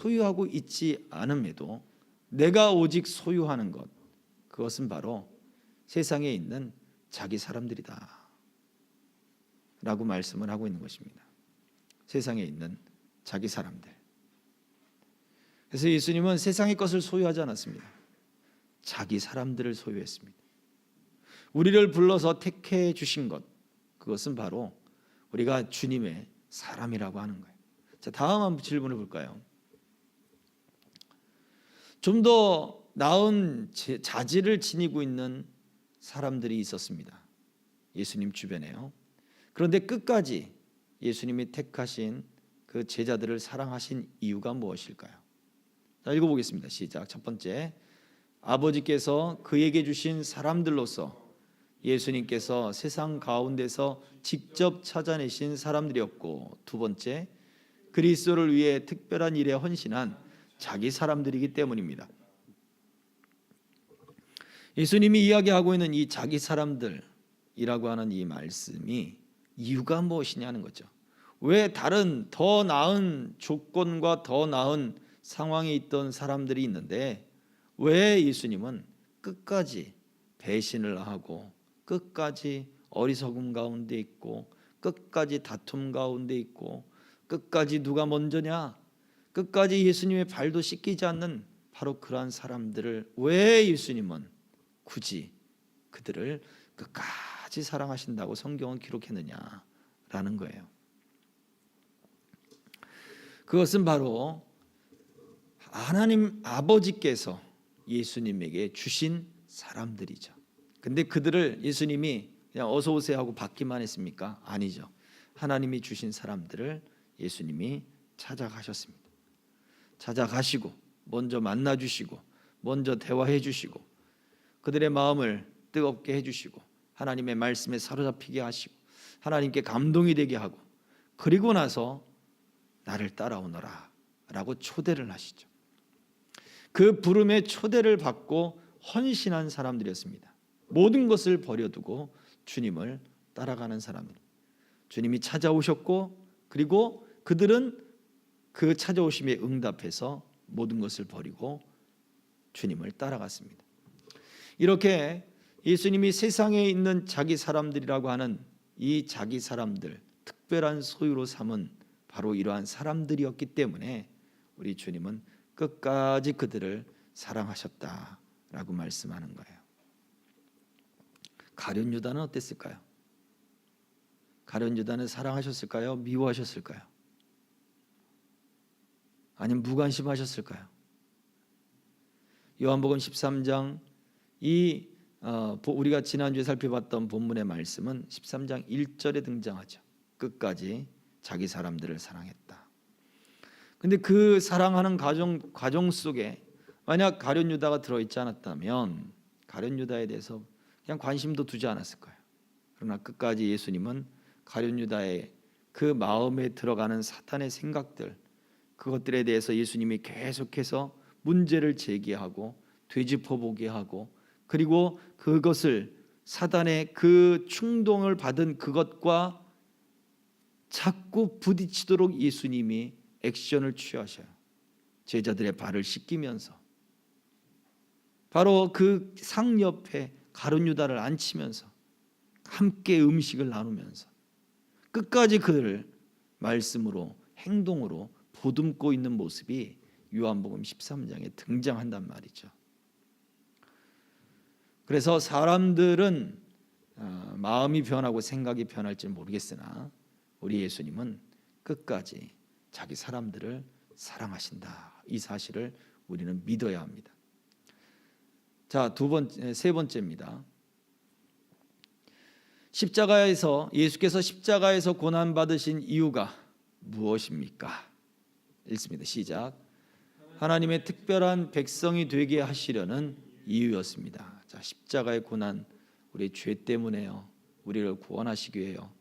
소유하고 있지 않음에도 내가 오직 소유하는 것, 그것은 바로 세상에 있는 자기 사람들이다 라고 말씀을 하고 있는 것입니다. 세상에 있는 자기 사람들. 그래서 예수님은 세상의 것을 소유하지 않았습니다. 자기 사람들을 소유했습니다. 우리를 불러서 택해 주신 것, 그것은 바로 우리가 주님의 사람이라고 하는 거예요. 자, 다음 한번 질문을 볼까요? 좀 더 나은 자질을 지니고 있는 사람들이 있었습니다. 예수님 주변에요. 그런데 끝까지 예수님이 택하신 그 제자들을 사랑하신 이유가 무엇일까요? 자, 읽어보겠습니다. 시작. 첫 번째, 아버지께서 그에게 주신 사람들로서 예수님께서 세상 가운데서 직접 찾아내신 사람들이었고, 두 번째, 그리스도를 위해 특별한 일에 헌신한 자기 사람들이기 때문입니다. 예수님이 이야기하고 있는 이 자기 사람들이라고 하는 이 말씀이 이유가 무엇이냐는 거죠. 왜 다른 더 나은 조건과 더 나은 상황에 있던 사람들이 있는데 왜 예수님은 끝까지 배신을 하고 끝까지 어리석음 가운데 있고 끝까지 다툼 가운데 있고 끝까지 누가 먼저냐, 끝까지 예수님의 발도 씻기지 않는 바로 그러한 사람들을 왜 예수님은 굳이 그들을 끝까지 사랑하신다고 성경은 기록했느냐라는 거예요. 그것은 바로 하나님 아버지께서 예수님에게 주신 사람들이죠. 근데 그들을 예수님이 그냥 어서 오세요 하고 받기만 했습니까? 아니죠. 하나님이 주신 사람들을 예수님이 찾아가셨습니다. 찾아가시고 먼저 만나 주시고 먼저 대화해 주시고 그들의 마음을 뜨겁게 해 주시고 하나님의 말씀에 사로잡히게 하시고 하나님께 감동이 되게 하고 그리고 나서 나를 따라오너라 라고 초대를 하시죠. 그 부름의 초대를 받고 헌신한 사람들이었습니다. 모든 것을 버려두고 주님을 따라가는 사람들. 주님이 찾아오셨고 그리고 그들은 그 찾아오심에 응답해서 모든 것을 버리고 주님을 따라갔습니다. 이렇게 예수님이 세상에 있는 자기 사람들이라고 하는 이 자기 사람들, 특별한 소유로 삼은 바로 이러한 사람들이었기 때문에 우리 주님은 끝까지 그들을 사랑하셨다라고 말씀하는 거예요. 가룟 유다는 어땠을까요? 가룟 유다는 사랑하셨을까요? 미워하셨을까요? 아니면 무관심하셨을까요? 요한복음 13장 우리가 지난주에 살펴봤던 본문의 말씀은 13장 1절에 등장하죠. 끝까지 자기 사람들을 사랑했다. 근데 그 사랑하는 과정 속에 만약 가룟 유다가 들어있지 않았다면 가룟 유다에 대해서 그냥 관심도 두지 않았을 거예요. 그러나 끝까지 예수님은 가룟 유다의 그 마음에 들어가는 사탄의 생각들, 그것들에 대해서 예수님이 계속해서 문제를 제기하고 되짚어보게 하고 그리고 그것을 사단의 그 충동을 받은 그것과 자꾸 부딪히도록 예수님이 액션을 취하셔요. 제자들의 발을 씻기면서 바로 그 상 옆에 가룟 유다를 앉히면서 함께 음식을 나누면서 끝까지 그를 말씀으로 행동으로 보듬고 있는 모습이 요한복음 13장에 등장한단 말이죠. 그래서 사람들은 마음이 변하고 생각이 변할지 모르겠으나 우리 예수님은 끝까지 자기 사람들을 사랑하신다. 이 사실을 우리는 믿어야 합니다. 자, 세 번째입니다. 예수께서 십자가에서 고난 받으신 이유가 무엇입니까? 읽습니다. 시작. 하나님의 특별한 백성이 되게 하시려는 이유였습니다. 자, 십자가의 고난, 우리의 죄 때문에요. 우리를 구원하시기 위해요.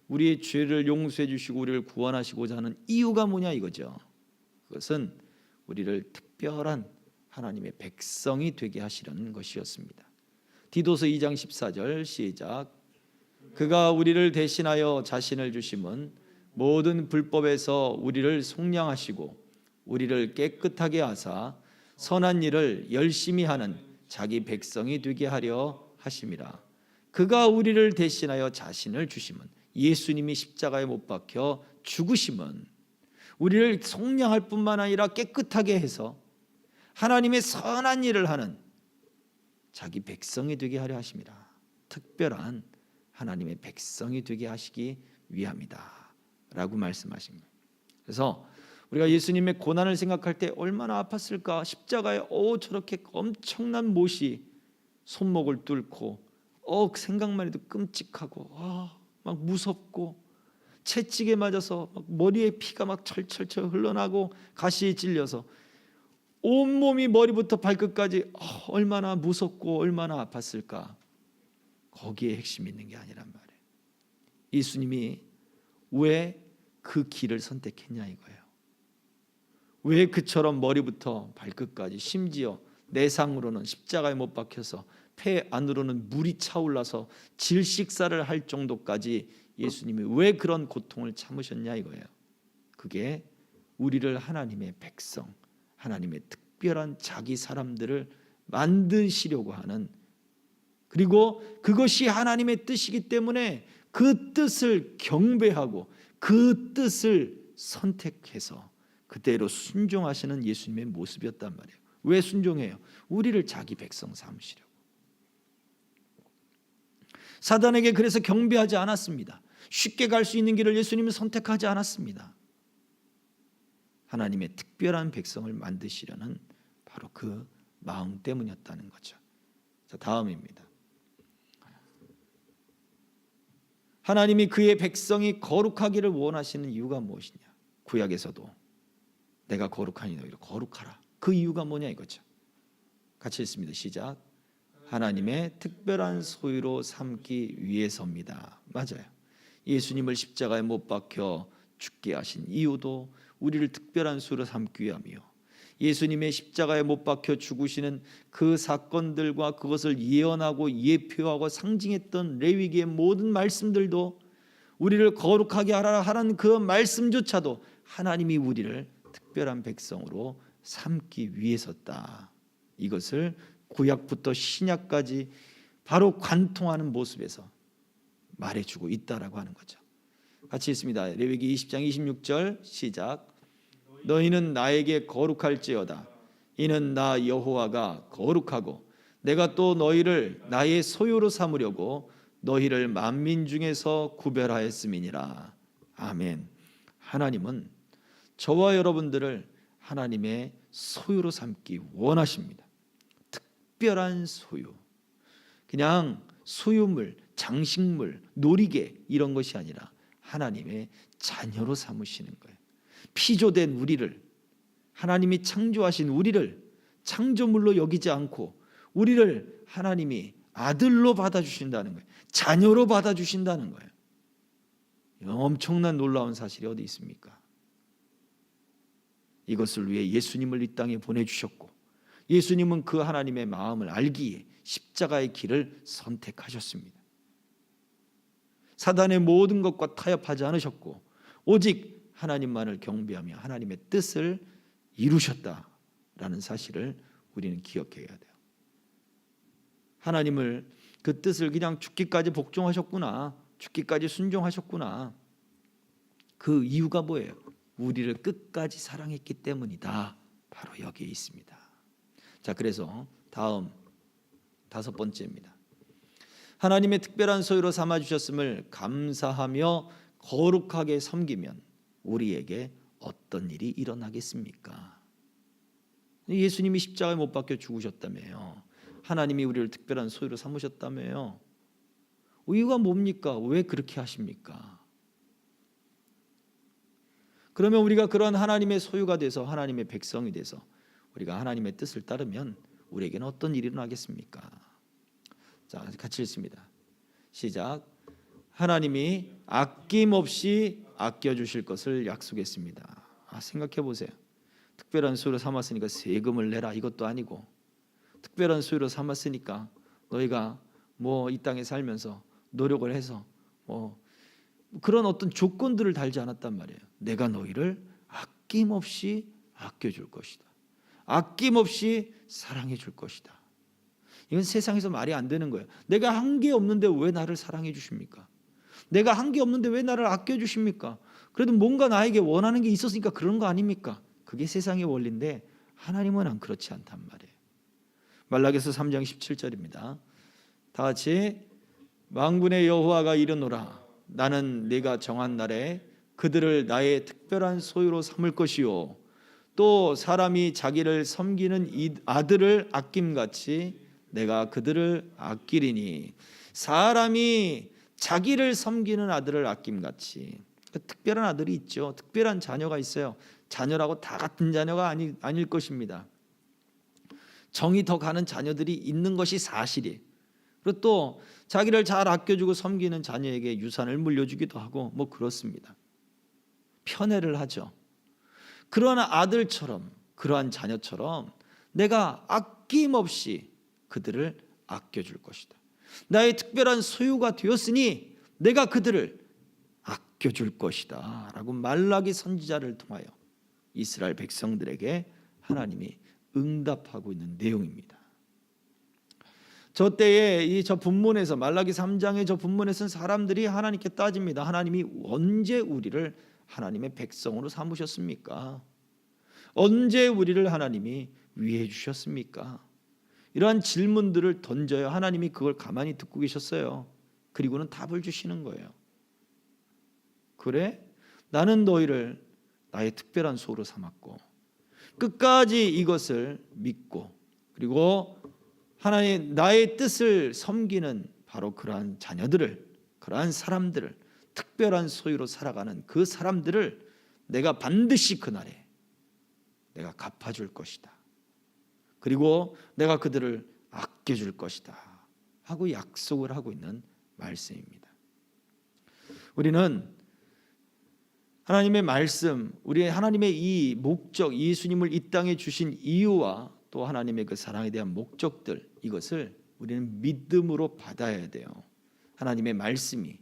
우리의 죄를 용서해 주시고 우리를 구원하시고자 하는 이유가 뭐냐 이거죠. 그것은 우리를 특별한 하나님의 백성이 되게 하시려는 것이었습니다. 디도서 2장 14절 시작. 그가 우리를 대신하여 자신을 주심은 모든 불법에서 우리를 속량하시고 우리를 깨끗하게 하사 선한 일을 열심히 하는 자기 백성이 되게 하려 하심이라. 그가 우리를 대신하여 자신을 주심은, 예수님이 십자가에 못 박혀 죽으심은 우리를 속량할 뿐만 아니라 깨끗하게 해서 하나님의 선한 일을 하는 자기 백성이 되게 하려 하심이라. 특별한 하나님의 백성이 되게 하시기 위함이다 라고 말씀하신 거예요. 그래서 우리가 예수님의 고난을 생각할 때 얼마나 아팠을까. 십자가에 저렇게 엄청난 못이 손목을 뚫고 생각만 해도 끔찍하고 막 무섭고, 채찍에 맞아서 막 머리에 피가 막 철철철 흘러나고 가시에 찔려서 온몸이 머리부터 발끝까지 얼마나 무섭고 얼마나 아팠을까. 거기에 핵심이 있는 게 아니란 말이에요. 예수님이 왜 그 길을 선택했냐 이거예요. 왜 그처럼 머리부터 발끝까지, 심지어 내상으로는 십자가에 못 박혀서 폐 안으로는 물이 차올라서 질식사를 할 정도까지 예수님이 왜 그런 고통을 참으셨냐 이거예요. 그게 우리를 하나님의 백성, 하나님의 특별한 자기 사람들을 만드시려고 하는, 그리고 그것이 하나님의 뜻이기 때문에 그 뜻을 경배하고 그 뜻을 선택해서 그대로 순종하시는 예수님의 모습이었단 말이에요. 왜 순종해요? 우리를 자기 백성 삼으시려고. 사단에게 그래서 경배하지 않았습니다. 쉽게 갈 수 있는 길을 예수님은 선택하지 않았습니다. 하나님의 특별한 백성을 만드시려는 바로 그 마음 때문이었다는 거죠. 자, 다음입니다. 하나님이 그의 백성이 거룩하기를 원하시는 이유가 무엇이냐? 구약에서도 내가 거룩하니 너희를 거룩하라. 그 이유가 뭐냐 이거죠. 같이 읽습니다. 시작. 하나님의 특별한 소유로 삼기 위해서입니다. 맞아요. 예수님을 십자가에 못 박혀 죽게 하신 이유도 우리를 특별한 소유로 삼기 위함이요, 예수님의 십자가에 못 박혀 죽으시는 그 사건들과 그것을 예언하고 예표하고 상징했던 레위기의 모든 말씀들도 우리를 거룩하게 하라 하는 그 말씀조차도 하나님이 우리를 특별한 백성으로 삼기 위해서다. 이것을 구약부터 신약까지 바로 관통하는 모습에서 말해주고 있다라고 하는 거죠. 같이 읽습니다. 레위기 20장 26절 시작. 너희는 나에게 거룩할지어다. 이는 나 여호와가 거룩하고 내가 또 너희를 나의 소유로 삼으려고 너희를 만민 중에서 구별하였음이니라. 아멘. 하나님은 저와 여러분들을 하나님의 소유로 삼기 원하십니다. 특별한 소유, 그냥 소유물, 장식물, 놀이개 이런 것이 아니라 하나님의 자녀로 삼으시는 거예요. 피조된 우리를, 하나님이 창조하신 우리를 창조물로 여기지 않고 우리를 하나님이 아들로 받아주신다는 거예요. 자녀로 받아주신다는 거예요. 엄청난 놀라운 사실이 어디 있습니까? 이것을 위해 예수님을 이 땅에 보내주셨고, 예수님은 그 하나님의 마음을 알기에 십자가의 길을 선택하셨습니다. 사단의 모든 것과 타협하지 않으셨고 오직 하나님만을 경배하며 하나님의 뜻을 이루셨다라는 사실을 우리는 기억해야 돼요. 하나님을 그 뜻을 그냥 죽기까지 복종하셨구나, 죽기까지 순종하셨구나. 그 이유가 뭐예요? 우리를 끝까지 사랑했기 때문이다. 바로 여기에 있습니다. 자, 그래서 다음 5번째입니다. 하나님의 특별한 소유로 삼아주셨음을 감사하며 거룩하게 섬기면 우리에게 어떤 일이 일어나겠습니까? 예수님이 십자가에 못 박혀 죽으셨다며요. 하나님이 우리를 특별한 소유로 삼으셨다며요. 이유가 뭡니까? 왜 그렇게 하십니까? 그러면 우리가 그런 하나님의 소유가 돼서 하나님의 백성이 돼서 우리가 하나님의 뜻을 따르면 우리에게는 어떤 일이 일어나겠습니까? 자, 같이 읽습니다. 시작. 하나님이 아낌없이 아껴주실 것을 약속했습니다. 생각해 보세요. 특별한 소유로 삼았으니까 세금을 내라 이것도 아니고, 특별한 소유로 삼았으니까 너희가 이 땅에 살면서 노력을 해서 그런 어떤 조건들을 달지 않았단 말이에요. 내가 너희를 아낌없이 아껴줄 것이다. 아낌없이 사랑해 줄 것이다. 이건 세상에서 말이 안 되는 거예요. 내가 한 게 없는데 왜 나를 사랑해 주십니까? 내가 한 게 없는데 왜 나를 아껴 주십니까? 그래도 뭔가 나에게 원하는 게 있었으니까 그런 거 아닙니까? 그게 세상의 원리인데 하나님은 안 그렇지 않단 말이에요. 말라기서 3장 17절입니다. 다 같이 만군의 여호와가 이르노라 나는 네가 정한 날에 그들을 나의 특별한 소유로 삼을 것이요 또 사람이 자기를 섬기는 이 아들을 아낌같이 내가 그들을 아끼리니 사람이 자기를 섬기는 아들을 아낌같이 특별한 아들이 있죠. 특별한 자녀가 있어요. 자녀라고 다 같은 자녀가 아닐 것입니다. 정이 더 가는 자녀들이 있는 것이 사실이에요. 그리고 또 자기를 잘 아껴주고 섬기는 자녀에게 유산을 물려주기도 하고 뭐 그렇습니다. 편애를 하죠. 그러한 아들처럼 그러한 자녀처럼 내가 아낌없이 그들을 아껴줄 것이다. 나의 특별한 소유가 되었으니 내가 그들을 아껴줄 것이다 라고 말라기 선지자를 통하여 이스라엘 백성들에게 하나님이 응답하고 있는 내용입니다. 저 때에 저 본문에서 말라기 3장의 저 본문에서는 사람들이 하나님께 따집니다. 하나님이 언제 우리를 하나님의 백성으로 삼으셨습니까? 언제 우리를 하나님이 위해 주셨습니까? 이러한 질문들을 던져요. 하나님이 그걸 가만히 듣고 계셨어요. 그리고는 답을 주시는 거예요. 그래? 나는 너희를 나의 특별한 소로 삼았고 끝까지 이것을 믿고 그리고 하나님 나의 뜻을 섬기는 바로 그러한 자녀들을 그러한 사람들을 특별한 소유로 살아가는 그 사람들을 내가 반드시 그날에 내가 갚아줄 것이다. 그리고 내가 그들을 아껴줄 것이다 하고 약속을 하고 있는 말씀입니다. 우리는 하나님의 말씀, 우리 하나님의 이 목적, 예수님을 이 땅에 주신 이유와 또 하나님의 그 사랑에 대한 목적들 이것을 우리는 믿음으로 받아야 돼요. 하나님의 말씀이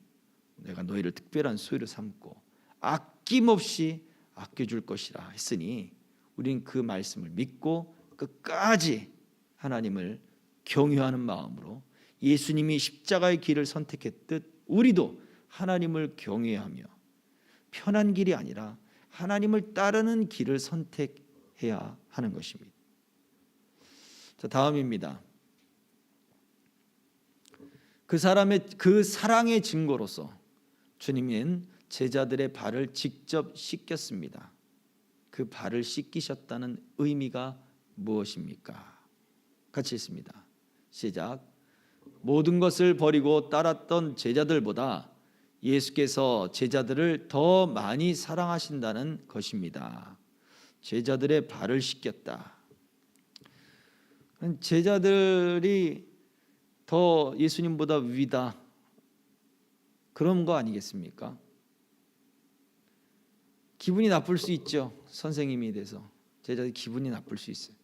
내가 너희를 특별한 소유로 삼고 아낌없이 아껴줄 것이라 했으니 우리는 그 말씀을 믿고 끝까지 하나님을 경외하는 마음으로 예수님이 십자가의 길을 선택했듯 우리도 하나님을 경외하며 편한 길이 아니라 하나님을 따르는 길을 선택해야 하는 것입니다. 자, 다음입니다. 그 사랑의 증거로서 주님은 제자들의 발을 직접 씻겼습니다. 그 발을 씻기셨다는 의미가 무엇입니까? 같이 읽습니다. 시작. 모든 것을 버리고 따랐던 제자들보다 예수께서 제자들을 더 많이 사랑하신다는 것입니다. 제자들의 발을 씻겼다. 제자들이 더 예수님보다 위다 그런 거 아니겠습니까? 기분이 나쁠 수 있죠. 선생님이 돼서 제자들이 기분이 나쁠 수 있어요.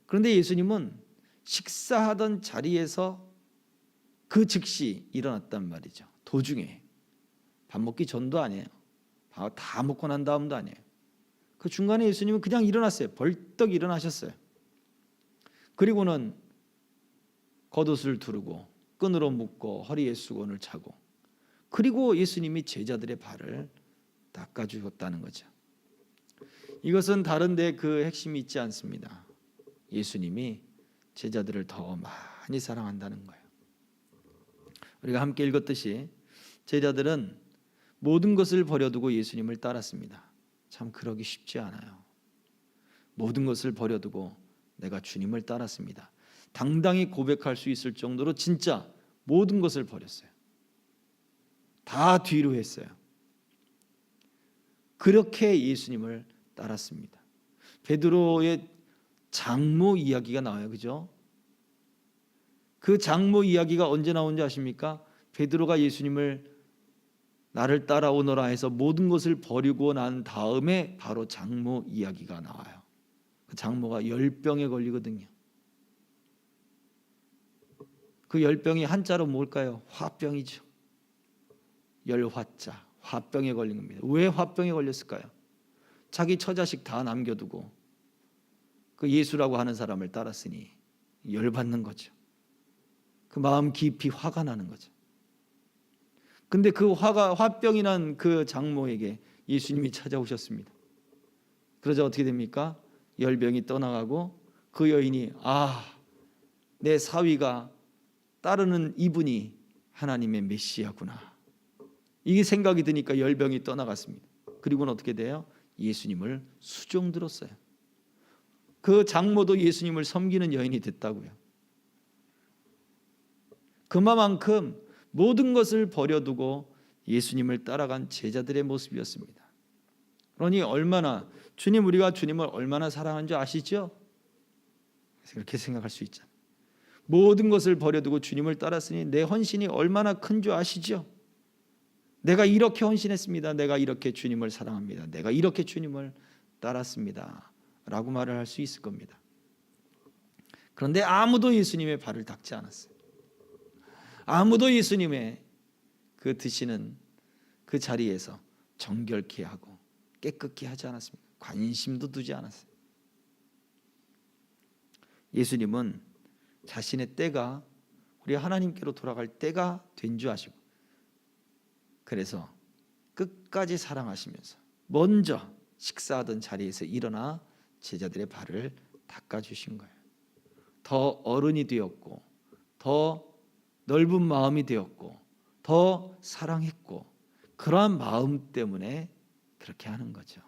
그런데 예수님은 식사하던 자리에서 그 즉시 일어났단 말이죠. 도중에 밥 먹기 전도 아니에요. 밥 다 먹고 난 다음도 아니에요. 그 중간에 예수님은 그냥 일어났어요. 벌떡 일어나셨어요. 그리고는 겉옷을 두르고 끈으로 묶고 허리에 수건을 차고 그리고 예수님이 제자들의 발을 닦아주었다는 거죠. 이것은 다른 데 그 핵심이 있지 않습니다. 예수님이 제자들을 더 많이 사랑한다는 거예요. 우리가 함께 읽었듯이 제자들은 모든 것을 버려두고 예수님을 따랐습니다. 참 그러기 쉽지 않아요. 모든 것을 버려두고 내가 주님을 따랐습니다. 당당히 고백할 수 있을 정도로 진짜 모든 것을 버렸어요. 다 뒤로 했어요. 그렇게 예수님을 따랐습니다. 베드로의 장모 이야기가 나와요. 그죠? 그 장모 이야기가 언제 나온지 아십니까? 베드로가 예수님을 나를 따라오너라 해서 모든 것을 버리고 난 다음에 바로 장모 이야기가 나와요. 그 장모가 열병에 걸리거든요. 그 열병이 한자로 뭘까요? 화병이죠. 열화자, 화병에 걸린 겁니다. 왜 화병에 걸렸을까요? 자기 처자식 다 남겨두고 그 예수라고 하는 사람을 따랐으니 열받는 거죠. 그 마음 깊이 화가 나는 거죠. 근데 그 화병이 난 그 장모에게 예수님이 찾아오셨습니다. 그러자 어떻게 됩니까? 열병이 떠나가고 그 여인이 내 사위가 따르는 이분이 하나님의 메시아구나, 이게 생각이 드니까 열병이 떠나갔습니다. 그리고는 어떻게 돼요? 예수님을 수종 들었어요. 그 장모도 예수님을 섬기는 여인이 됐다고요. 그만큼 모든 것을 버려두고 예수님을 따라간 제자들의 모습이었습니다. 그러니 주님, 우리가 주님을 얼마나 사랑하는 줄 아시죠? 그렇게 생각할 수 있잖아요. 모든 것을 버려두고 주님을 따랐으니 내 헌신이 얼마나 큰 줄 아시죠? 내가 이렇게 헌신했습니다. 내가 이렇게 주님을 사랑합니다. 내가 이렇게 주님을 따랐습니다 라고 말을 할 수 있을 겁니다. 그런데 아무도 예수님의 발을 닦지 않았어요. 아무도 예수님의 그 드시는 그 자리에서 정결케 하고 깨끗게 하지 않았습니다. 관심도 두지 않았어요. 예수님은 자신의 때가, 우리 하나님께로 돌아갈 때가 된 줄 아시고, 그래서 끝까지 사랑하시면서 먼저 식사하던 자리에서 일어나 제자들의 발을 닦아주신 거예요. 더 어른이 되었고, 더 넓은 마음이 되었고, 더 사랑했고, 그러한 마음 때문에 그렇게 하는 거죠.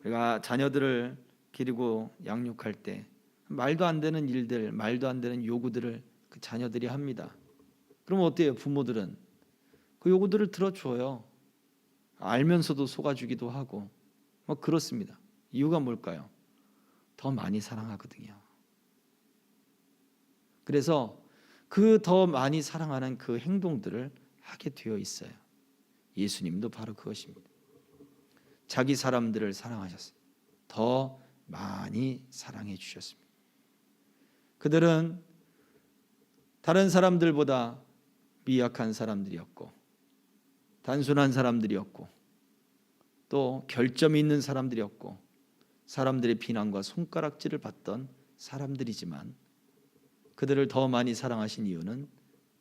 우리가 자녀들을 기르고 양육할 때 말도 안 되는 일들, 말도 안 되는 요구들을 그 자녀들이 합니다. 그럼 어때요? 부모들은 그 요구들을 들어줘요. 알면서도 속아주기도 하고 그렇습니다. 이유가 뭘까요? 더 많이 사랑하거든요. 그래서 그 더 많이 사랑하는 그 행동들을 하게 되어 있어요. 예수님도 바로 그것입니다. 자기 사람들을 사랑하셨어요. 더 많이 사랑해 주셨습니다. 그들은 다른 사람들보다 미약한 사람들이었고, 단순한 사람들이었고, 또 결점이 있는 사람들이었고, 사람들의 비난과 손가락질을 받던 사람들이지만 그들을 더 많이 사랑하신 이유는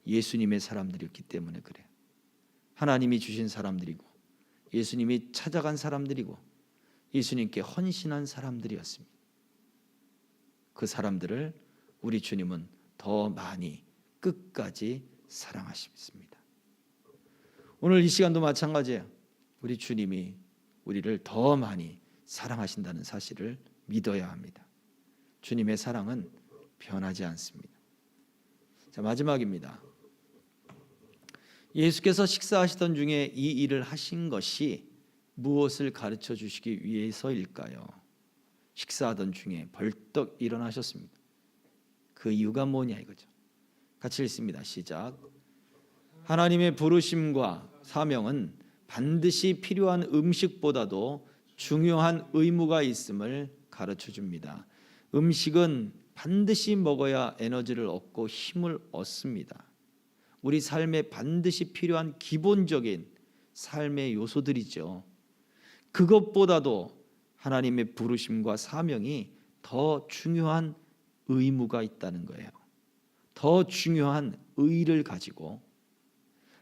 예수님의 사람들이었기 때문에 그래요. 하나님이 주신 사람들이고, 예수님이 찾아간 사람들이고, 예수님께 헌신한 사람들이었습니다. 그 사람들을 우리 주님은 더 많이 끝까지 사랑하십니다. 오늘 이 시간도 마찬가지예요. 우리 주님이 우리를 더 많이 사랑하신다는 사실을 믿어야 합니다. 주님의 사랑은 변하지 않습니다. 자, 마지막입니다. 예수께서 식사하시던 중에 이 일을 하신 것이 무엇을 가르쳐 주시기 위해서일까요? 식사하던 중에 벌떡 일어나셨습니다. 그 이유가 뭐냐 이거죠. 같이 읽습니다. 시작. 하나님의 부르심과 사명은 반드시 필요한 음식보다도 중요한 의무가 있음을 가르쳐 줍니다. 음식은 반드시 먹어야 에너지를 얻고 힘을 얻습니다. 우리 삶에 반드시 필요한 기본적인 삶의 요소들이죠. 그것보다도 하나님의 부르심과 사명이 더 중요한 의무가 있다는 거예요. 더 중요한 의의를 가지고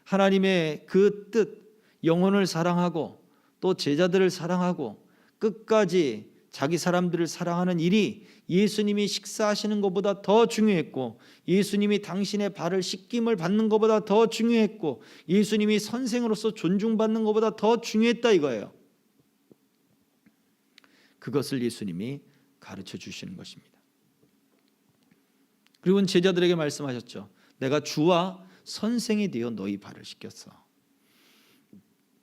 하나님의 그 뜻, 영혼을 사랑하고 또 제자들을 사랑하고 끝까지 자기 사람들을 사랑하는 일이 예수님이 식사하시는 것보다 더 중요했고, 예수님이 당신의 발을 씻김을 받는 것보다 더 중요했고, 예수님이 선생으로서 존중받는 것보다 더 중요했다 이거예요. 그것을 예수님이 가르쳐 주시는 것입니다. 그리고 제자들에게 말씀하셨죠. 내가 주와 선생이 되어 너희 발을 씻겼어.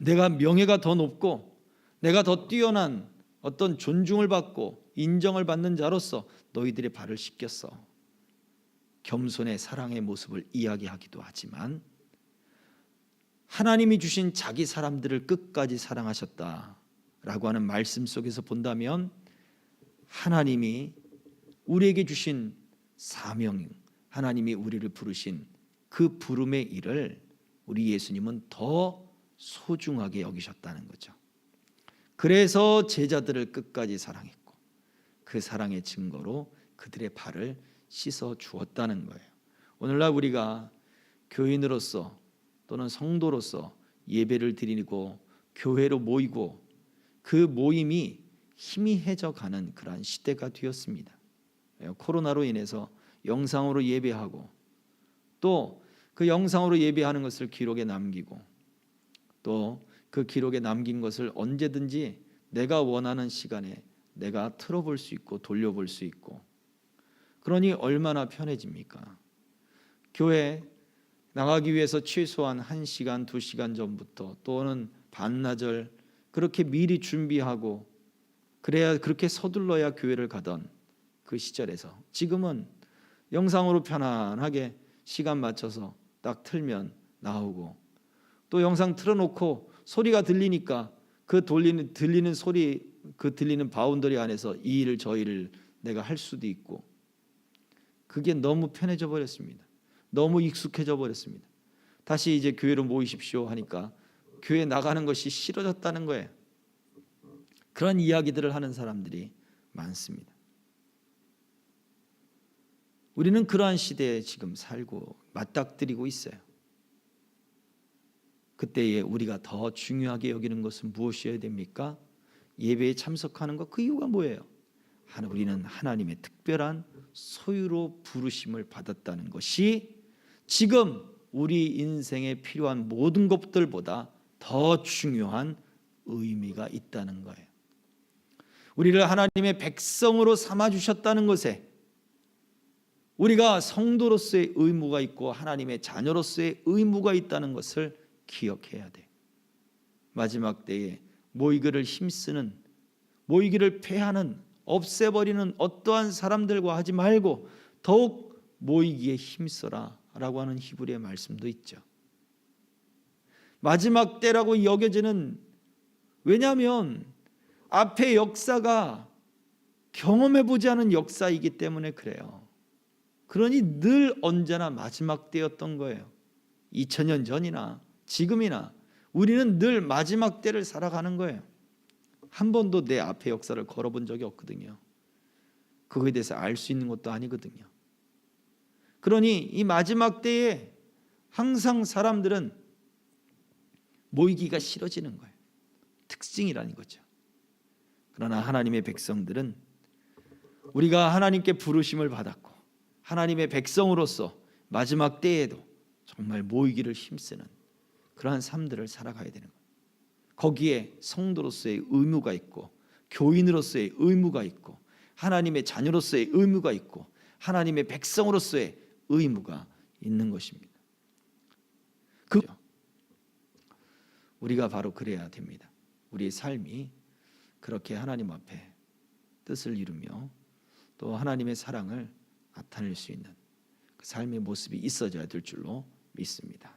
내가 명예가 더 높고 내가 더 뛰어난 어떤 존중을 받고 인정을 받는 자로서 너희들의 발을 씻겼어. 겸손의 사랑의 모습을 이야기하기도 하지만 하나님이 주신 자기 사람들을 끝까지 사랑하셨다라고 하는 말씀 속에서 본다면 하나님이 우리에게 주신 사명, 하나님이 우리를 부르신 그 부름의 일을 우리 예수님은 더 소중하게 여기셨다는 거죠. 그래서 제자들을 끝까지 사랑했고 그 사랑의 증거로 그들의 발을 씻어 주었다는 거예요. 오늘날 우리가 교인으로서 또는 성도로서 예배를 드리고 교회로 모이고 그 모임이 희미해져 가는 그러한 시대가 되었습니다. 코로나로 인해서 영상으로 예배하고 또 그 영상으로 예배하는 것을 기록에 남기고 또 그 기록에 남긴 것을 언제든지 내가 원하는 시간에 내가 틀어볼 수 있고 돌려볼 수 있고, 그러니 얼마나 편해집니까? 교회 나가기 위해서 최소한 1시간, 2시간 전부터 또는 반나절 그렇게 미리 준비하고 그래야 그렇게 서둘러야 교회를 가던 그 시절에서 지금은 영상으로 편안하게 시간 맞춰서 딱 틀면 나오고, 또 영상 틀어놓고 소리가 들리니까 그 들리는 소리, 그 들리는 바운더리 안에서 이 일을 저 일을 내가 할 수도 있고, 그게 너무 편해져 버렸습니다. 너무 익숙해져 버렸습니다. 다시 이제 교회로 모이십시오 하니까 교회 나가는 것이 싫어졌다는 거예요. 그런 이야기들을 하는 사람들이 많습니다. 우리는 그러한 시대에 지금 살고 맞닥뜨리고 있어요. 그때에 우리가 더 중요하게 여기는 것은 무엇이어야 됩니까? 예배에 참석하는 것, 그 이유가 뭐예요? 우리는 하나님의 특별한 소유로 부르심을 받았다는 것이 지금 우리 인생에 필요한 모든 것들보다 더 중요한 의미가 있다는 거예요. 우리를 하나님의 백성으로 삼아주셨다는 것에 우리가 성도로서의 의무가 있고 하나님의 자녀로서의 의무가 있다는 것을 기억해야 돼. 마지막 때에 모이기를 힘쓰는, 모이기를 패하는, 없애버리는 어떠한 사람들과 하지 말고 더욱 모이기에 힘써라 라고 하는 히브리의 말씀도 있죠. 마지막 때라고 여겨지는, 왜냐하면 앞의 역사가 경험해보지 않은 역사이기 때문에 그래요. 그러니 늘 언제나 마지막 때였던 거예요. 2000년 전이나 지금이나 우리는 늘 마지막 때를 살아가는 거예요. 한 번도 내 앞의 역사를 걸어본 적이 없거든요. 그거에 대해서 알 수 있는 것도 아니거든요. 그러니 이 마지막 때에 항상 사람들은 모이기가 싫어지는 거예요. 특징이라는 거죠. 그러나 하나님의 백성들은 우리가 하나님께 부르심을 받았고 하나님의 백성으로서 마지막 때에도 정말 모이기를 힘쓰는 그러한 삶들을 살아가야 되는 거예요. 거기에 성도로서의 의무가 있고 교인으로서의 의무가 있고 하나님의 자녀로서의 의무가 있고 하나님의 백성으로서의 의무가 있는 것입니다. 우리가 바로 그래야 됩니다. 우리의 삶이 그렇게 하나님 앞에 뜻을 이루며 또 하나님의 사랑을 나타낼 수 있는 그 삶의 모습이 있어져야 될 줄로 믿습니다.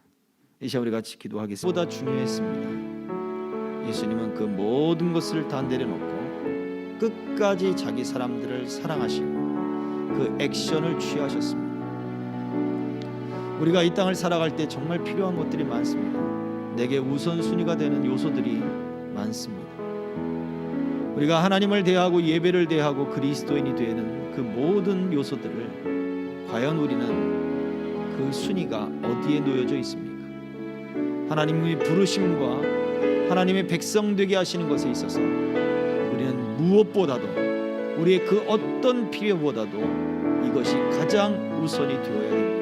이 시간 우리 같이 기도하겠습니다. 보다 중요했습니다. 예수님은 그 모든 것을 다 내려놓고 끝까지 자기 사람들을 사랑하시고 그 액션을 취하셨습니다. 우리가 이 땅을 살아갈 때 정말 필요한 것들이 많습니다. 내게 우선순위가 되는 요소들이 많습니다. 우리가 하나님을 대하고 예배를 대하고 그리스도인이 되는 그 모든 요소들을 과연 우리는 그 순위가 어디에 놓여져 있습니까? 하나님의 부르심과 하나님의 백성 되게 하시는 것에 있어서 우리는 무엇보다도 우리의 그 어떤 필요보다도 이것이 가장 우선이 되어야 됩니다.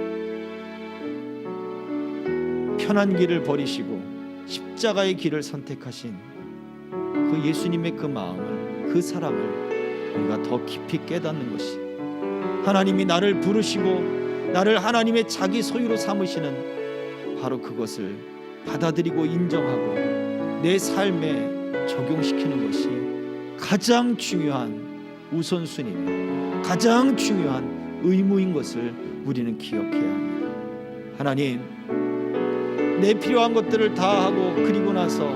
편한 길을 버리시고 십자가의 길을 선택하신 그 예수님의 그 마음을, 그 사랑을 우리가 더 깊이 깨닫는 것이, 하나님이 나를 부르시고 나를 하나님의 자기 소유로 삼으시는 바로 그것을 받아들이고 인정하고 내 삶에 적용시키는 것이 가장 중요한 우선순위며 가장 중요한 의무인 것을 우리는 기억해야 합니다. 하나님, 내 필요한 것들을 다 하고 그리고 나서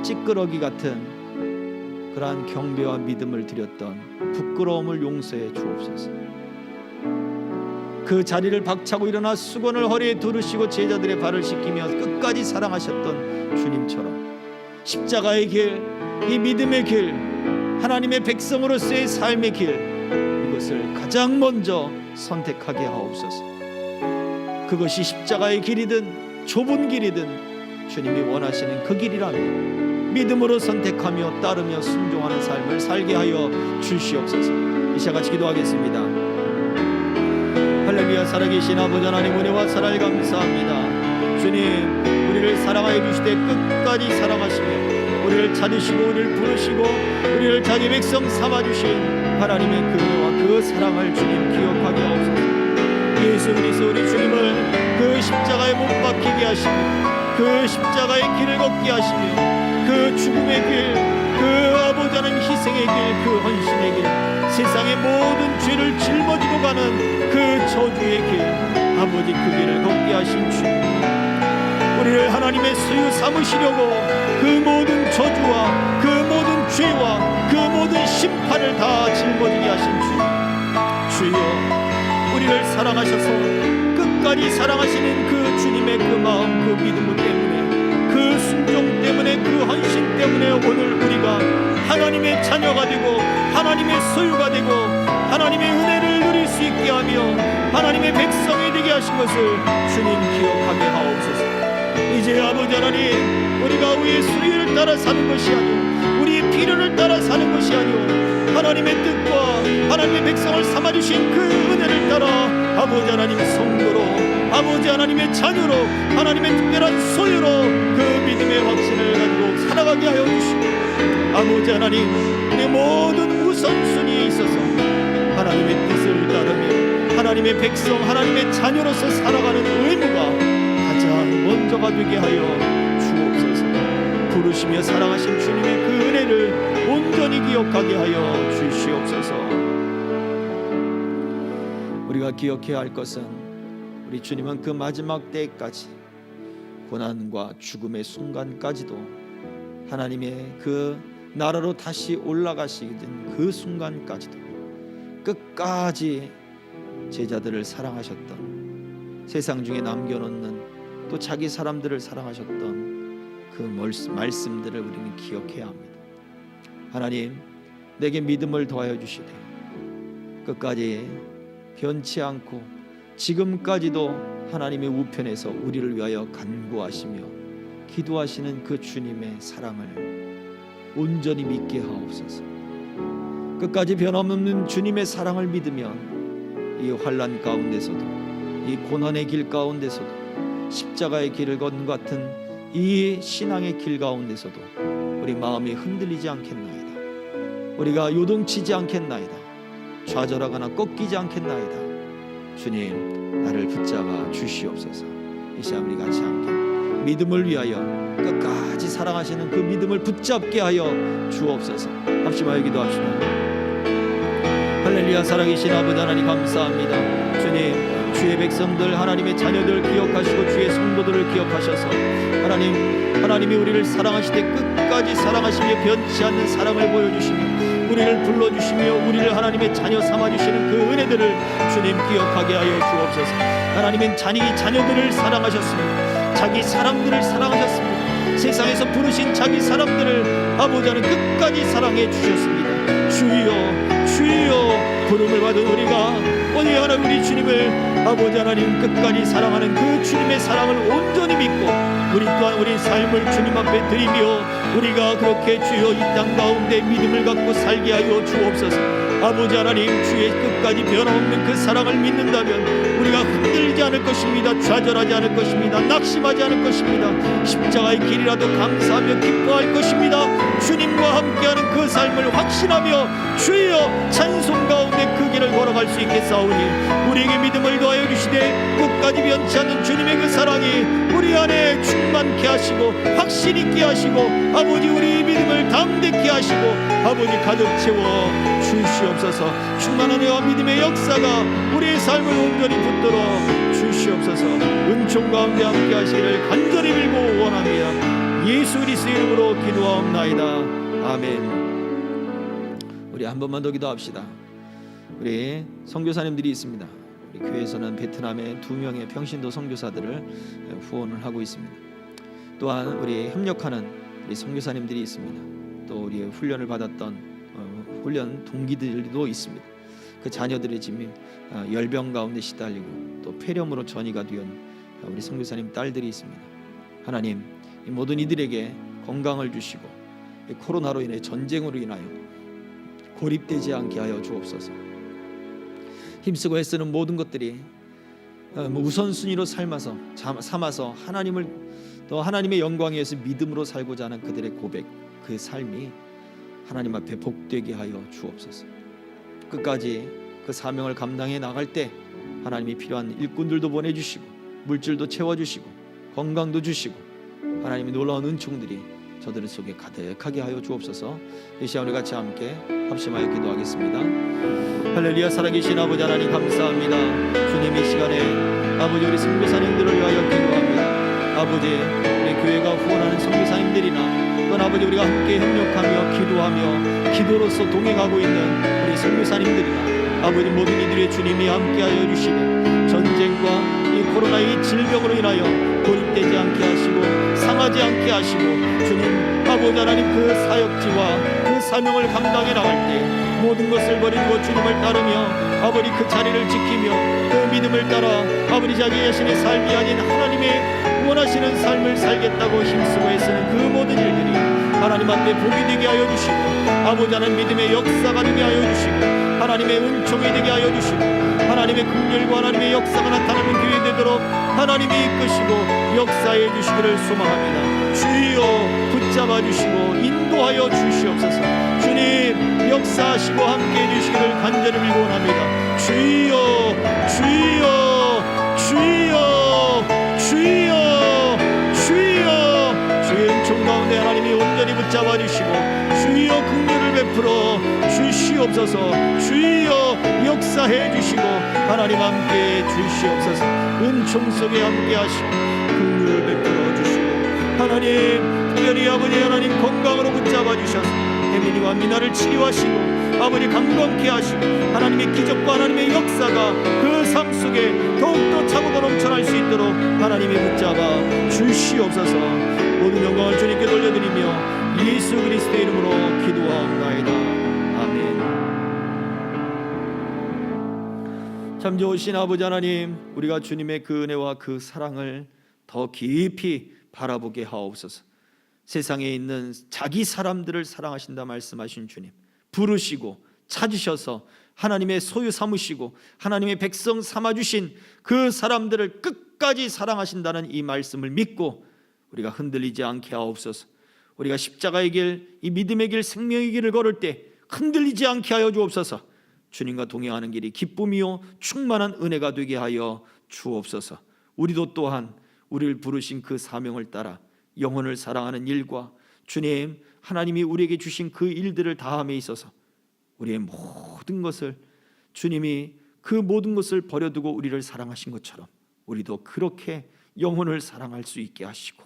찌끄러기 같은 그러한 경배와 믿음을 드렸던 부끄러움을 용서해 주옵소서. 그 자리를 박차고 일어나 수건을 허리에 두르시고 제자들의 발을 씻기며 끝까지 사랑하셨던 주님처럼 십자가의 길, 이 믿음의 길, 하나님의 백성으로서의 삶의 길, 이것을 가장 먼저 선택하게 하옵소서. 그것이 십자가의 길이든 좁은 길이든 주님이 원하시는 그 길이라면 믿음으로 선택하며 따르며 순종하는 삶을 살게 하여 주시옵소서. 이 시간 같이 기도하겠습니다. 할렐루야. 살아계신 아버지 하나님, 은혜와 사랑을 감사합니다. 주님, 우리를 사랑하여 주시되 끝까지 사랑하시며 우리를 찾으시고 우리를 부르시고 우리를 자기 백성 삼아주신 하나님의 그 은혜와 그 사랑을 주님 기억하게 하옵소서. 예수 그리스도 우리 주님을 그 십자가에 못 박히게 하시며 그 십자가의 길을 걷게 하시며 그 죽음의 길, 그 아버지 하나님 희생의 길, 그 헌신의 길, 세상의 모든 죄를 짊어지고 가는 그 저주의 길, 아버지 그 길을 걷게 하신 주님, 우리를 하나님의 소유 삼으시려고 그 모든 저주와 그 모든 죄와 그 모든 심판을 다 짊어지게 하신 주여, 우리를 사랑하셔서 끝까지 사랑하시는 그 주님의 그 마음, 그 믿음 때문에, 그 순종 때문에, 그 헌신 때문에 오늘 우리가 하나님의 자녀가 되고 하나님의 소유가 되고 하나님의 은혜를 누릴 수 있게 하며 하나님의 백성이 되게 하신 것을 주님 기억하게 하옵소서. 이제 아버지 하나님, 우리가 우리의 수리를 따라 사는 것이 아니오, 우리의 필요를 따라 사는 것이 아니오, 하나님의 뜻과 하나님의 백성을 삼아주신 그 은혜를 따라 아버지 하나님 성도로, 아버지 하나님의 자녀로, 하나님의 특별한 소유로 그 믿음의 확신을 가지고 살아가게 하여 주시고, 아버지 하나님, 우리의 모든 우선순위에 있어서 하나님의 뜻을 따르며 하나님의 백성, 하나님의 자녀로서 살아가는 의무가 가장 먼저가 되게 하여 주옵소서. 부르시며 사랑하신 주님의 그 은혜를 온전히 기억하게 하여 주시옵소서. 우리가 기억해야 할 것은, 우리 주님은 그 마지막 때까지, 고난과 죽음의 순간까지도, 하나님의 그 나라로 다시 올라가시는 그 순간까지도 끝까지 제자들을 사랑하셨던, 세상 중에 남겨놓는 또 자기 사람들을 사랑하셨던 그 말씀들을 우리는 기억해야 합니다. 하나님, 내게 믿음을 더하여 주시되 끝까지 변치 않고 지금까지도 하나님의 우편에서 우리를 위하여 간구하시며 기도하시는 그 주님의 사랑을 온전히 믿게 하옵소서. 끝까지 변함없는 주님의 사랑을 믿으면 이 환난 가운데서도, 이 고난의 길 가운데서도, 십자가의 길을 걷는 것 같은 이 신앙의 길 가운데서도 우리 마음이 흔들리지 않겠나이다. 우리가 요동치지 않겠나이다. 좌절하거나 꺾이지 않겠나이다. 주님, 나를 붙잡아 주시옵소서. 이 시간 우리 같이 함께 믿음을 위하여 끝까지 사랑하시는 그 믿음을 붙잡게 하여 주옵소서. 합심하여 기도합시다. 할렐루야. 살아계신 아버지 하나님 감사합니다. 주님, 주의 백성들, 하나님의 자녀들 기억하시고 주의 성도들을 기억하셔서 하나님이 우리를 사랑하시되 끝까지 사랑하시며 변치 않는 사랑을 보여주시며 우리를 불러주시며 우리를 하나님의 자녀 삼아주시는 그 은혜들을 주님 기억하게 하여 주옵소서. 하나님은 자녀들을 사랑하셨습니다. 자기 사람들을 사랑하셨습니다. 세상에서 부르신 자기 사람들을 아버지는 끝까지 사랑해 주셨습니다. 주여, 부름을 받은 우리가 어디 하나 우리 주님을 아버지 하나님 끝까지 사랑하는 그 주님의 사랑을 온전히 믿고 우리 또한 우리 삶을 주님 앞에 드리며 우리가 그렇게 주여 이 땅 가운데 믿음을 갖고 살게 하여 주옵소서. 아버지 하나님, 주의 끝까지 변함없는 그 사랑을 믿는다면 우리가 흔들리지 않을 것입니다. 좌절하지 않을 것입니다. 낙심하지 않을 것입니다. 십자가의 길이라도 감사하며 기뻐할 것입니다. 주님과 함께하는 그 삶을 확신하며 주여 찬송 가운데 그 길을 걸어갈 수 있게 싸우니 우리에게 믿음을 더하여 주시되 끝까지 변치 않는 주님의 그 사랑이 우리 안에 충만케 하시고 확신 있게 하시고 아버지 우리 믿음을 담대케 하시고 아버지 가득 채워 주시옵소서. 충만한 은혜와 믿음의 역사가 우리의 삶을 온전히 붙들어 주시옵소서. 은총 가운데 함께 하시기를 간절히 빌고 원합니다. 예수 그리스도의 이름으로 기도하옵나이다. 아멘. 우리 한 번만 더 기도합시다. 우리 선교사님들이 있습니다. 우리 교회에서는 베트남의 2명의 평신도 선교사들을 후원을 하고 있습니다. 또한 우리 협력하는 우리 선교사님들이 있습니다. 또 우리의 훈련을 받았던 훈련 동기들도 있습니다. 그 자녀들의 지금 열병 가운데 시달리고 또 폐렴으로 전이가 된 우리 선교사님 딸들이 있습니다. 하나님, 이 모든 이들에게 건강을 주시고 이 코로나로 인해 전쟁으로 인하여 고립되지 않게 하여 주옵소서. 힘쓰고 애쓰는 모든 것들이 우선순위로 삼아서 하나님을 또 하나님의 영광에 의해서 믿음으로 살고자 하는 그들의 고백, 그 삶이 하나님 앞에 복되게 하여 주옵소서. 끝까지 그 사명을 감당해 나갈 때 하나님이 필요한 일꾼들도 보내주시고 물질도 채워주시고 건강도 주시고 하나님의 놀라운 은총들이 저들 속에 가득하게 하여 주옵소서. 이 시간 우리 같이 함께 합심하여 기도하겠습니다. 할렐루야. 살아계신 아버지 하나님 감사합니다. 주님, 이 시간에 아버지 우리 선교사님들을 위하여 기도합니다. 아버지 우리 교회가 후원하는 선교사님들이나 또는 아버지 우리가 함께 협력하며 기도하며 기도로서 동행하고 있는 우리 선교사님들이나 아버지 모든 이들의 주님이 함께하여 주시고 전쟁과 이 코로나 이 질병으로 인하여 고립되지 않게 하시고 상하지 않게 하시고 주님 아버지 하나님 그 사역지와 그 사명을 감당해 나갈 때 모든 것을 버리고 주님을 따르며 아버지 그 자리를 지키며 그 믿음을 따라 아버지 자기 자신의 삶이 아닌 하나님의 원하시는 삶을 살겠다고 힘쓰고 애쓰는 그 모든 일들이 하나님 앞에 복이 되게 하여 주시고 아버지 하나님 믿음의 역사가 되게 하여 주시고 하나님의 은총이 되게 하여 주시고 하나님의 긍휼과 하나님의 역사가 나타나는 교회 되도록 하나님이 이끄시고 역사해 주시기를 소망합니다. 주여 붙잡아 주시고 인도하여 주시옵소서. 주님 역사하시고 함께해 주시기를 간절히 빌고 원합니다. 주여 주여 주여 주여 주여 주의 은총 가운데 하나님이 온전히 붙잡아 주시고 주여 긍휼을 베풀어 주시옵소서. 주여 역사해 주시고 하나님 함께 주시옵소서. 은총 속에 함께 하시고 긍휼을 베풀어 주시고 하나님 특별히 아버지 하나님 건강으로 붙잡아 주셔서 해민이와 미나를 치료하시고 아버지 강건케 하시고 하나님의 기적과 하나님의 역사가 그 삶 속에 더욱더 차고도 넘쳐날 수 있도록 하나님이 붙잡아 주시옵소서. 모든 영광을 주님께 돌려드리며 예수 그리스도의 이름으로 기도하옵나이다. 아멘. 참 좋으신 아버지 하나님, 우리가 주님의 그 은혜와 그 사랑을 더 깊이 바라보게 하옵소서. 세상에 있는 자기 사람들을 사랑하신다 말씀하신 주님, 부르시고 찾으셔서 하나님의 소유 삼으시고 하나님의 백성 삼아주신 그 사람들을 끝까지 사랑하신다는 이 말씀을 믿고 우리가 흔들리지 않게 하옵소서. 우리가 십자가의 길, 이 믿음의 길, 생명의 길을 걸을 때 흔들리지 않게 하여 주옵소서. 주님과 동행하는 길이 기쁨이요 충만한 은혜가 되게 하여 주옵소서. 우리도 또한 우리를 부르신 그 사명을 따라 영혼을 사랑하는 일과 주님 하나님이 우리에게 주신 그 일들을 다함에 있어서 우리의 모든 것을 주님이 그 모든 것을 버려두고 우리를 사랑하신 것처럼 우리도 그렇게 영혼을 사랑할 수 있게 하시고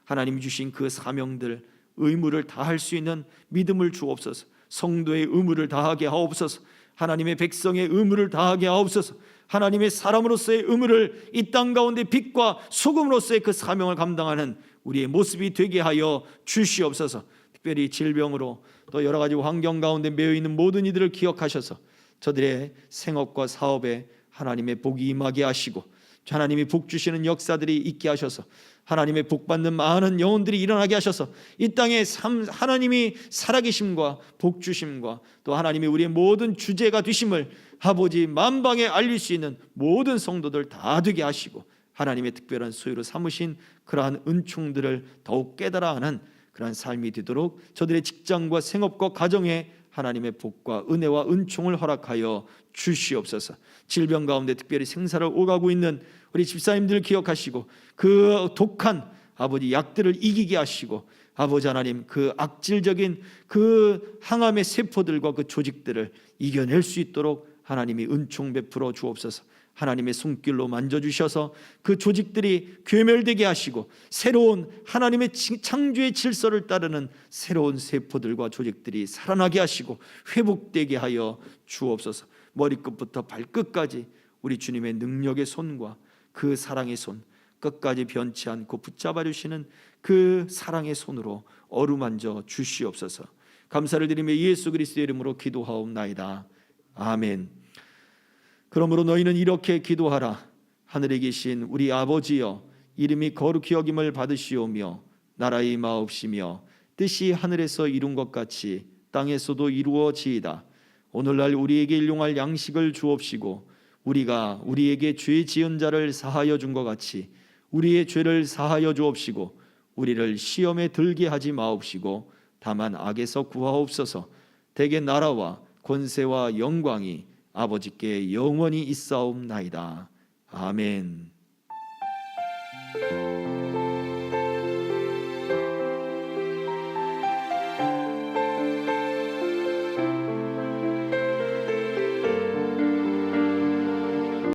하나님이 주신 그 사명들 의무를 다할 수 있는 믿음을 주옵소서. 성도의 의무를 다하게 하옵소서. 하나님의 백성의 의무를 다하게 하옵소서. 하나님의 사람으로서의 의무를 이 땅 가운데 빛과 소금으로서의 그 사명을 감당하는 우리의 모습이 되게 하여 주시옵소서. 특별히 질병으로 또 여러 가지 환경 가운데 매여 있는 모든 이들을 기억하셔서 저들의 생업과 사업에 하나님의 복이 임하게 하시고 하나님이 복 주시는 역사들이 있게 하셔서 하나님의 복 받는 많은 영혼들이 일어나게 하셔서 이 땅에 하나님이 살아계심과 복 주심과 또 하나님이 우리의 모든 주제가 되심을 아버지 만방에 알릴 수 있는 모든 성도들 다 되게 하시고 하나님의 특별한 소유로 삼으신 그러한 은총들을 더욱 깨달아 하는 그러한 삶이 되도록 저들의 직장과 생업과 가정에 하나님의 복과 은혜와 은총을 허락하여 주시옵소서. 질병 가운데 특별히 생사를 오가고 있는 우리 집사님들 기억하시고 그 독한 아버지 약들을 이기게 하시고 아버지 하나님 그 악질적인 그 항암의 세포들과 그 조직들을 이겨낼 수 있도록 하나님이 은총 베풀어 주옵소서. 하나님의 손길로 만져주셔서 그 조직들이 괴멸되게 하시고 새로운 하나님의 창조의 질서를 따르는 새로운 세포들과 조직들이 살아나게 하시고 회복되게 하여 주옵소서. 머리끝부터 발끝까지 우리 주님의 능력의 손과 그 사랑의 손 끝까지 변치 않고 붙잡아 주시는 그 사랑의 손으로 어루만져 주시옵소서. 감사를 드리며 예수 그리스도의 이름으로 기도하옵나이다. 아멘. 그러므로 너희는 이렇게 기도하라. 하늘에 계신 우리 아버지여, 이름이 거룩히 여김을 받으시오며 나라의 임하옵시며 뜻이 하늘에서 이룬 것 같이 땅에서도 이루어지이다. 오늘날 우리에게 일용할 양식을 주옵시고 우리가 우리에게 죄 지은 자를 사하여 준 것 같이 우리의 죄를 사하여 주옵시고 우리를 시험에 들게 하지 마옵시고 다만 악에서 구하옵소서. 대개 나라와 권세와 영광이 아버지께 영원히 있사옵나이다. 아멘.